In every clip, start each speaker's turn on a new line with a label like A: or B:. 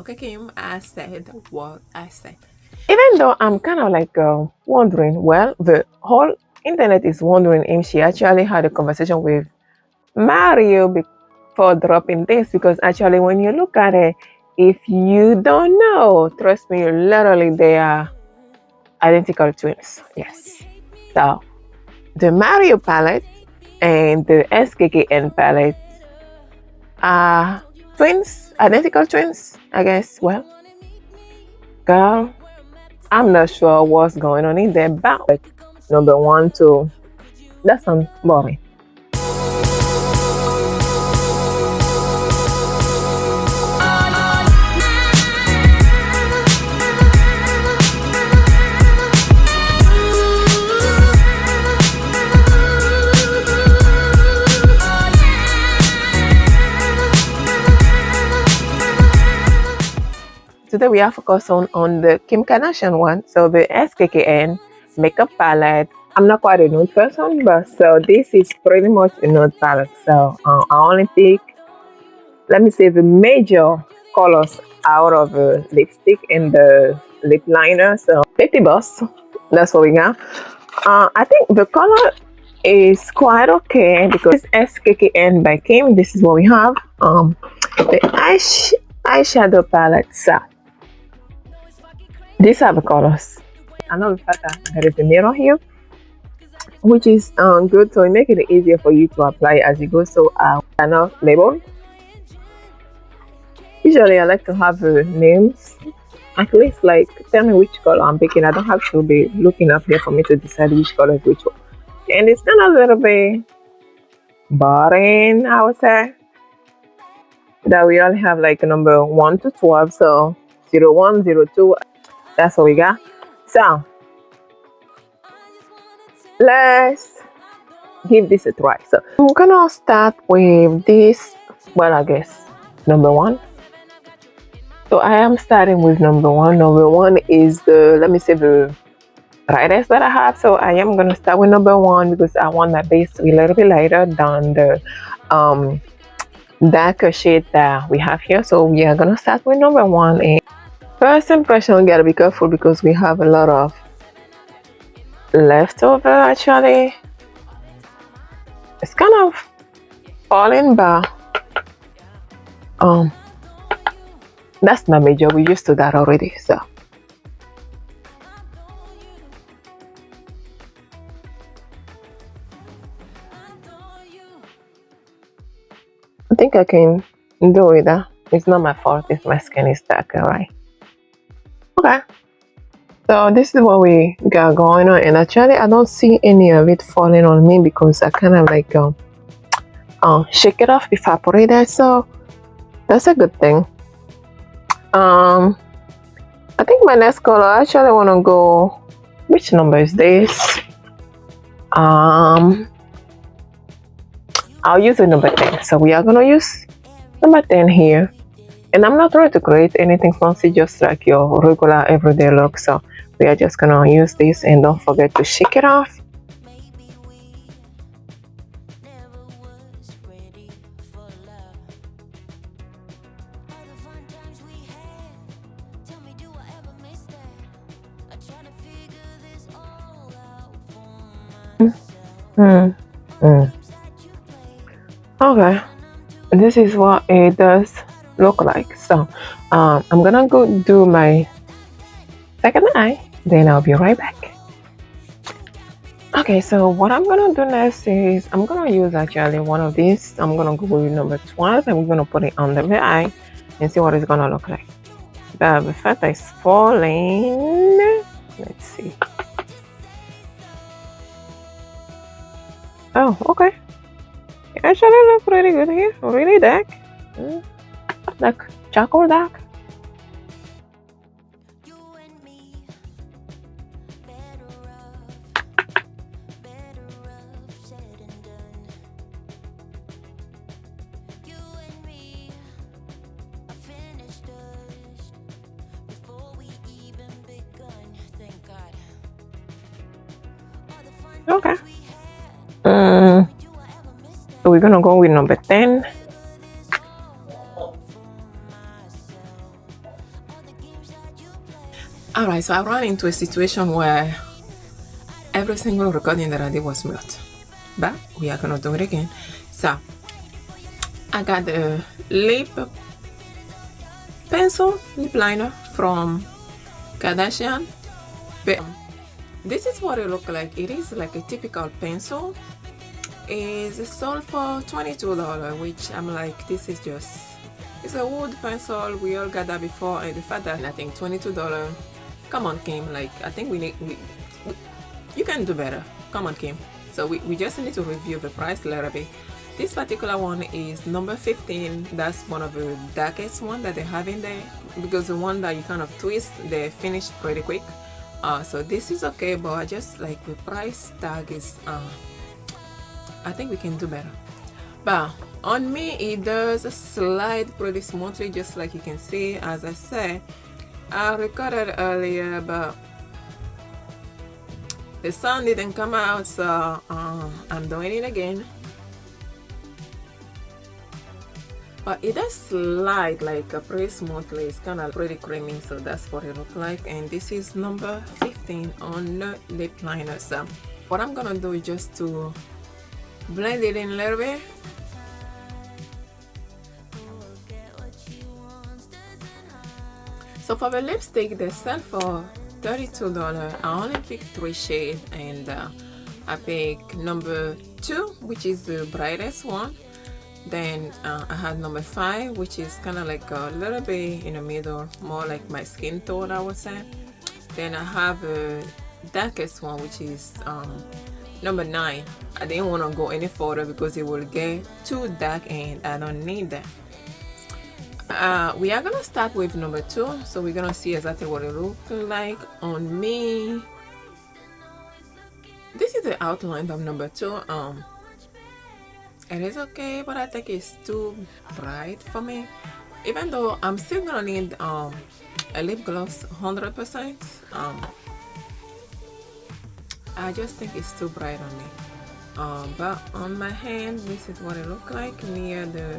A: Okay, Kim, I said what I said.
B: Even though I'm kind of like wondering, well, the whole internet is wondering if she actually had a conversation with Mario before dropping this, because actually, when you look at it, if you don't know, trust me, literally they are identical twins. Yes. So the Mario palette and the SKKN palette are twins, identical twins, I guess. Well, girl, I'm not sure what's going on in there, but like number one, two, that sounds boring. Today we are focused on the Kim Kardashian one. So the SKKN makeup palette. I'm not quite a nude person, but so this is pretty much a nude palette. So I only pick, let me say, the major colors out of the lipstick and the lip liner. So 50 bucks. That's what we got. I think the color is quite okay because it's SKKN by Kim. This is what we have. The eyeshadow palette. So these are the colors. I know the fact that there is a mirror here, which is good, so it makes it easier for you to apply as you go. So kind of label. Usually I like to have the names, at least like tell me which color I'm picking. I don't have to be looking up here for me to decide which color is which one. And it's kind of a little bit boring, I would say, that we only have like number 1 to 12. So 01, 02, that's what we got. So let's give this a try. So I'm gonna start with this. Well, I guess number 1. So I am starting with number 1. Number 1 is the, let me say, the brightest that I have. So I am gonna start with number 1 because I want my base to be a little bit lighter than the darker shade that we have here. So we are gonna start with number 1. And first impression, we gotta be careful because we have a lot of leftover. Actually, it's kind of falling, but that's not major. We used to that already. So I think I can do it. It's not my fault if my skin is darker, right? Okay. So this is what we got going on, and actually I don't see any of it falling on me because I kind of like shake it off before I put it there. So that's a good thing. I think my next color, I actually want to go, which number is this? I'll use the number 10. So we are gonna use number 10 here. And I'm not trying to create anything fancy, just like your regular everyday look. So we are just gonna use this, and don't forget to shake it off. Okay, this is what it does look like. So I'm gonna go do my second eye, then I'll be right back. Okay, so what I'm gonna do next is I'm gonna use actually one of these. I'm gonna go with number 12 and we're gonna put it under the eye and see what it's gonna look like. The fat is falling. Let's see. Oh, okay. It actually look pretty good here. Really dark. Like charcoal dark. Okay. So we're gonna go with number 10.
A: All right, so I ran into a situation where every single recording that I did was mute, but we are gonna do it again. So I got the lip pencil lip liner from Kardashian. But this is what it looks like. It is like a typical pencil. It's sold for $22, which I'm like, this is just, it's a wood pencil. We all got that before, and the fact that I think $22. Come on, Kim. Like, I think you can do better. Come on, Kim. So we just need to review the price a little bit. This particular one is number 15. That's one of the darkest one that they have in there, because the one that you kind of twist, they finish pretty quick. So this is okay, but I just like the price tag is I think we can do better. But on me, it does slide pretty smoothly, just like you can see. As I said, I recorded earlier, but the sound didn't come out, so I'm doing it again. But it does slide like pretty smoothly. It's kind of pretty creamy, so that's what it looks like. And this is number 15 on the lip liner. So what I'm gonna do is just to blend it in a little bit. So for the lipstick, they sell for $32. I only picked 3 shades, and I picked number 2, which is the brightest one. Then I had number 5, which is kind of like a little bit in the middle, more like my skin tone, I would say. Then I have the darkest one, which is number 9. I didn't want to go any further because it will get too dark, and I don't need that. We are gonna start with number 2, so we're gonna see exactly what it looks like on me. This is the outline of number 2. It is okay, but I think it's too bright for me. Even though I'm still gonna need a lip gloss 100%. I just think it's too bright on me. But on my hand, this is what it looks like near the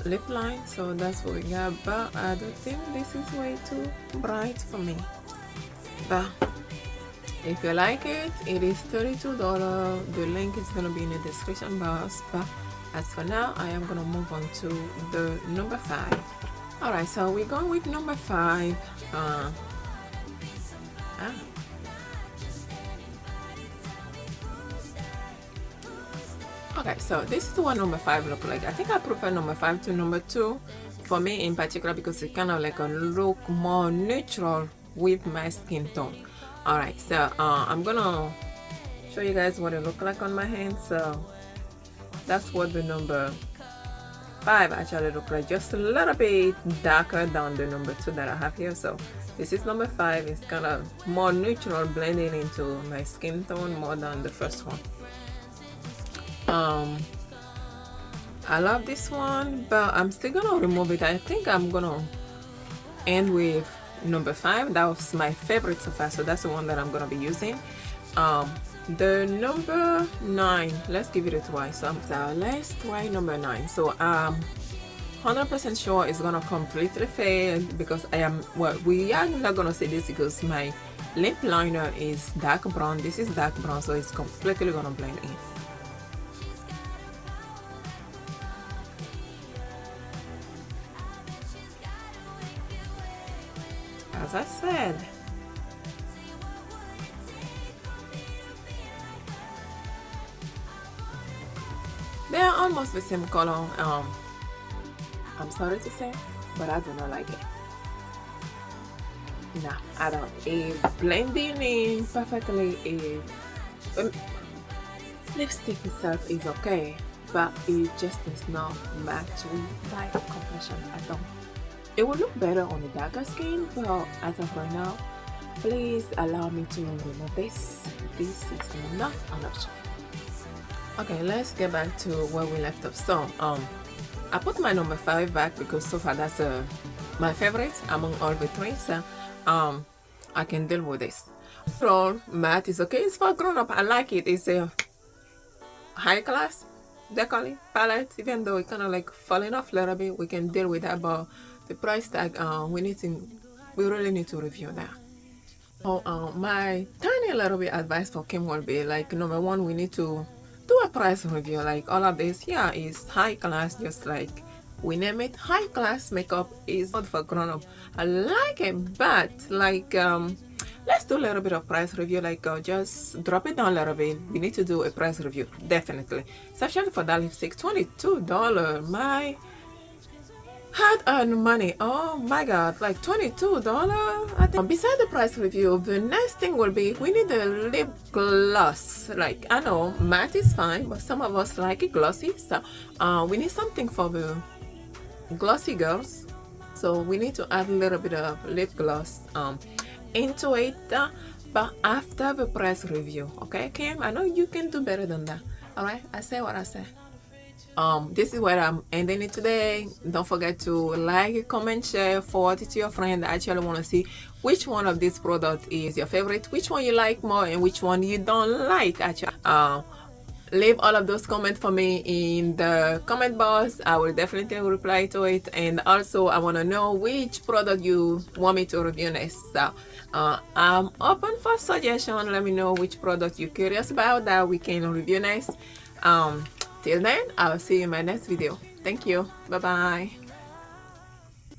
A: lip line. So that's what we got. But I don't think this is way too bright for me. But if you like it, it is $32. The link is gonna be in the description box. But as for now, I am gonna move on to the number 5. All right, so we're going with number 5. Okay, so this is what number 5 look like. I think I prefer number 5 to number 2 for me in particular, because it kind of like a look more neutral with my skin tone. All right, so I'm gonna show you guys what it look like on my hand. So that's what the number 5 actually look like, just a little bit darker than the number 2 that I have here. So this is number 5. It's kind of more neutral, blending into my skin tone more than the first one. I love this one, but I'm still gonna remove it. I think I'm gonna end with number 5. That was my favorite so far, so that's the one that I'm gonna be using. The number 9, let's give it a try. So let's try number 9. So 100% sure it's gonna completely fade, because I am, well, we are not gonna say this because my lip liner is dark brown. This is dark brown, so it's completely gonna blend in. As I said, they are almost the same color. I'm sorry to say, but I do not like it. No, I don't. It's blending in perfectly. Lipstick itself is okay, but it just does not match with my complexion at all. It will look better on the darker skin, but as of right now, please allow me to remove this. This is not an option. Okay, let's get back to where we left off. So I put my number 5 back because so far that's my favorite among all the 3. So I can deal with this. Overall, matte is okay. It's for grown up. I like it. It's a high class decorative palette, even though it kind of like falling off a little bit. We can deal with that, but the price tag, we need to we really need to review that. Oh, my tiny little bit advice for Kim will be like, number one, we need to do a price review. Like all of this here is high class, just like we name it. High class makeup is not for grown up. I like it, but like let's do a little bit of price review. Like just drop it down a little bit. We need to do a price review, definitely, especially for that lipstick. $22. My hard-earned money. Oh my god, like $22. I think beside the price review, the next thing will be we need a lip gloss. Like I know matte is fine, but some of us like it glossy, so we need something for the glossy girls. So we need to add a little bit of lip gloss into it, but after the price review. Okay, Kim, I know you can do better than that. All right, I say what I say. This is where I'm ending it today. Don't forget to like, comment, share, forward it to your friend that actually want to see which one of these products is your favorite, which one you like more, and which one you don't like. Actually, leave all of those comments for me in the comment box. I will definitely reply to it. And also I want to know which product you want me to review next. So I'm open for suggestion. Let me know which product you're curious about that we can review next. Till then, I'll see you in my next video. Thank you. Bye bye.